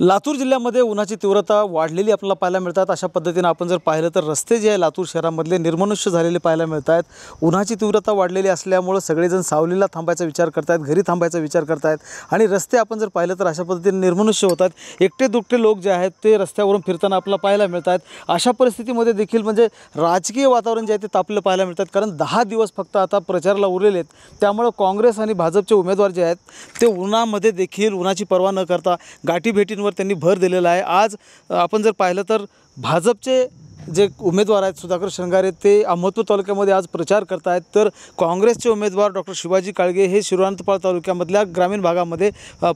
लातूर जिल्ह्यामध्ये उन्हाची तीव्रता वाढलेली आपल्याला पाहायला मिळतात। अशा पद्धतीने आपण जर पाहिलं तर रस्ते जे आहे लातूर शहरामधले निर्मनुष्य झालेले पाहायला मिळतात। उन्हाची तीव्रता वाढलेली असल्यामुळे सगळेजण सावलीला थांबायचा विचार करतात, घरी थांबायचा विचार करतात आणि रस्ते आपण जर पाहिलं तर अशा पद्धतीने निर्मनुष्य होतात। एकटे दुकटे लोक जे आहेत ते रस्त्यावरून फिरताना आपल्याला पाहायला मिळतात। अशा परिस्थितीमध्ये देखील म्हणजे राजकीय वातावरण जे आहे ते तापलेलं पाहायला मिळतात, कारण 10 दिवस फक्त आता प्रचाराला उरलेले आहेत। त्यामुळे काँग्रेस आणि भाजपचे उमेदवार जे आहेत ते उन्हामध्ये देखील उन्हाची पर्वा न करता गाठीभेटींवर त्यांनी भर दिलेला आहे। आज आपण जर पाहिलं तर भाजपचे जे उमेदवार आहेत सुधाकर श्रंगारे ते अहमदपूर तालुक्यामध्ये आज प्रचार करत आहेत, तर काँग्रेसचे उमेदवार डॉक्टर शिवाजी काळगे हे शिरवानंतपाळ तालुक्यामधल्या ग्रामीण भागामध्ये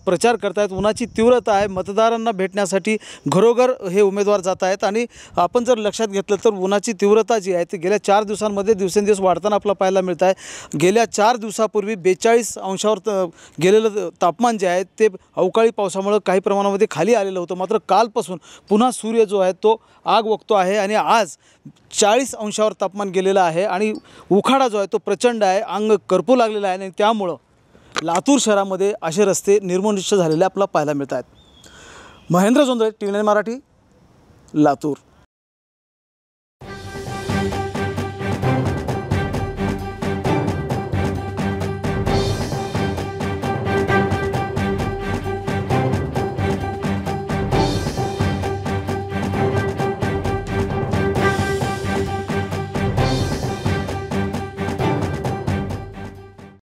प्रचार करत आहेत। उन्हाची तीव्रता आहे, मतदारांना भेटण्यासाठी घरोघर हे उमेदवार जात आहेत आणि आपण जर लक्षात घेतलं तर उन्हाची तीव्रता जी आहे ती गेल्या 4 दिवसांमध्ये दिवसेंदिवस वाढताना आपल्याला पाहायला मिळत आहे। गेल्या 4 दिवसापूर्वी 42 अंशावर गेलेलं तापमान जे आहे ते अवकाळी पावसामुळे काही प्रमाणामध्ये खाली आलेलं होतं, मात्र कालपासून पुन्हा सूर्य जो आहे तो आग वगतो आहे आणि आज 40 अंशावर तापमान गेलेलं आहे आणि उखाडा जो आहे तो प्रचंड आहे, अंग करपू लागलेला आहे आणि त्यामुळं लातूर शहरामध्ये असे रस्ते निर्मनुष्य झालेले आपल्याला पाहायला मिळत आहेत। महेंद्र जोंधळे, TV9 मराठी, लातूर।